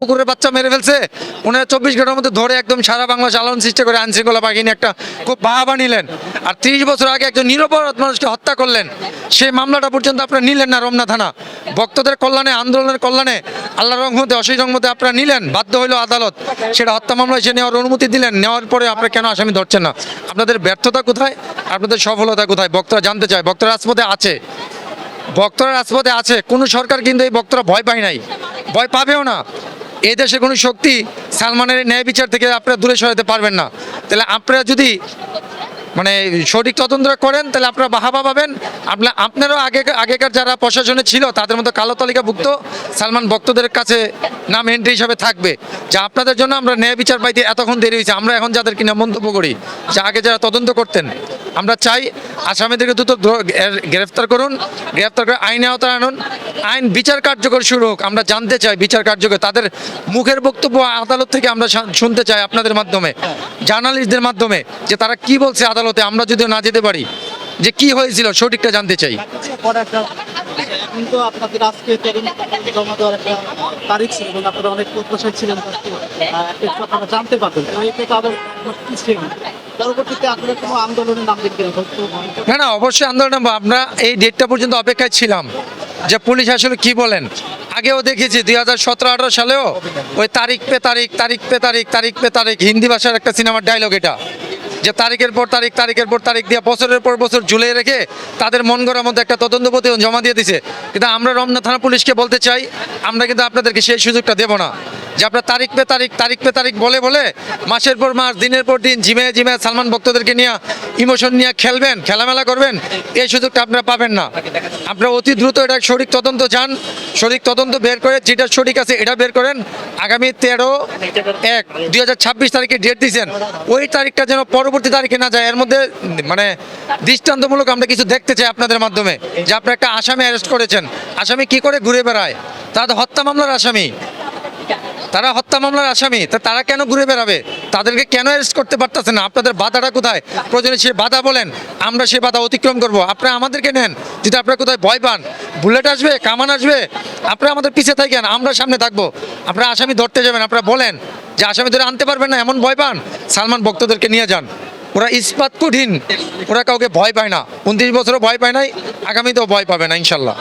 কুকুরের বাচ্চা মেরে ফেলছে, ওনারা 24 ঘন্টার মধ্যে ধরে একদম সারা বাংলা চালানোর চেষ্টা করে আইনশৃঙ্খলা বাহিনী একটা খুব বাহাবা নিলেন। আর 30 বছর আগে একজন নিরপরাধ মানুষকে হত্যা করলেন, সেই মামলাটা পর্যন্ত আপনারা নিলেন না রমনা থানা। ভক্তদের কল্যাণে, আন্দোলনের কল্যাণে, আল্লাহর রহমতে, অশেষ রহমতে আপনারা নিলেন, বাধ্য হইল আদালত, সেটা হত্যা মামলা এসে নেওয়ার অনুমতি দিলেন। নেওয়ার পরে আপনারা কেন আসামি ধরছেন না? আপনাদের ব্যর্থতা কোথায়, আপনাদের সফলতা কোথায়? ভক্তরা জানতে চায়। ভক্তরা রাজপথে আছে, ভক্তরা রাজপথে আছে। কোনো সরকার কিন্তু এই ভক্তরা ভয় পায় নাই, ভয় পাবেও না। এই দেশে কোনো শক্তি সালমানের ন্যায় বিচার থেকে আপনারা দূরে সরাতে পারবেন না। তাহলে আপনারা যদি সঠিক তদন্ত করেন তাহলে আপনারা বাহাবা পাবেন। আপনারাও আগেকার যারা প্রশাসনে ছিল তাদের মতো কালো তালিকাভুক্ত সালমান ভক্তদের কাছে নাম এন্ট্রি হিসাবে থাকবে, যা আপনাদের জন্য আমরা ন্যায় বিচার পাইতে এতক্ষণ দেরি হয়েছে। আমরা এখন যাদের কিনা মন্তব্য করি যে আগে যারা তদন্ত করতেন, আমরা চাই আসামিদেরকে দ্রুত গ্রেফতার করুন, গ্রেফতার করে আইনে আওতায় আনুন, আইন বিচার কার্যকর শুরু হোক। আমরা জানতে চাই বিচার কার্যকর, তাদের মুখের বক্তব্য আদালত থেকে আমরা শুনতে চাই আপনাদের মাধ্যমে, জার্নালিস্টদের মাধ্যমে, যে তারা কি বলছে আদালতে। আমরা যদি না যেতে পারি যে কি হয়েছিল সঠিকটা জানতে চাই। কিন্তু আপনাদের আজকে জমা দেওয়ার একটা তারিখ ছিল এবং আপনারা অনেক প্রত্যাশায় ছিলেন আপনারা জানতে পারবেন, পরবর্তীতে আপনারা কোনো আন্দোলনের নাম দেখবেন? না, অবশ্যই আন্দোলন। আমরা এই ডেটটা পর্যন্ত অপেক্ষায় ছিলাম যে পুলিশ আসলে কি বলেন। আগেও দেখেছি 2017-18 সালেও ওই তারিখ পে তারিখ, তারিখ পে তারিখ, তারিখ পে তারিখ, হিন্দি ভাষার একটা সিনেমার ডায়লগ এটা, যে তারিখের পর তারিখ, তারিখের পর তারিখ দিয়ে বছরের পর বছর ঝুলিয়ে রেখে তাদের মন গড়ার মধ্যে একটা তদন্ত প্রতিবেদন জমা দিয়ে দিছে। কিন্তু আমরা রমনা থানা পুলিশকে বলতে চাই, আমরা কিন্তু আপনাদেরকে সেই সুযোগটা দেব না যে আপনার তারিখ পে তারিখ, তারিখ পে তারিখ বলে বলে মাসের পর মাস, দিনের পর দিন জিমে জিমে সালমান ভক্তদেরকে নিয়ে ইমোশন নিয়ে খেলবেন, খেলামেলা করবেন, এই সুযোগটা আপনারা পাবেন না। আপনারা অতি দ্রুত এটা সঠিক তদন্ত চান, সঠিক তদন্ত বের করে যেটা সঠিক আছে এটা বের করেন। আগামী 13/1/2026 তারিখে ডেট দিয়েছেন, ওই তারিখটা যেন পরবর্তী তারিখে না যায়। এর মধ্যে দৃষ্টান্তমূলক আমরা কিছু দেখতে চাই আপনাদের মাধ্যমে, যে আপনারা একটা আসামি অ্যারেস্ট করেছেন। আসামি কি করে ঘুরে বেড়ায়? তারা তো হত্যা মামলার আসামি, তারা হত্যা মামলার আসামি, তারা কেন ঘুরে বেড়াবে? তাদেরকে কেন অ্যারেস্ট করতে পারতেছে না? আপনাদের বাধাটা কোথায়? প্রয়োজনে সে বাধা বলেন, আমরা সে বাধা অতিক্রম করব। আপনারা আমাদেরকে নেন, যদি আপনারা কোথায় ভয় পান, বুলেট আসবে, কামান আসবে, আপনারা আমাদের পিছিয়ে থাকেন, আমরা সামনে থাকবো। আপনারা আসামি ধরতে যাবেন, আপনারা বলেন যে আসামি ধরে আনতে পারবেন না, এমন ভয় পান, সালমান ভক্তদেরকে নিয়ে যান। ওরা ইস্পাত কঠিন, ওরা কাউকে ভয় পায় না। 29 বছরও ভয় পায় নাই, আগামীতেও ভয় পাবে না ইনশাল্লাহ।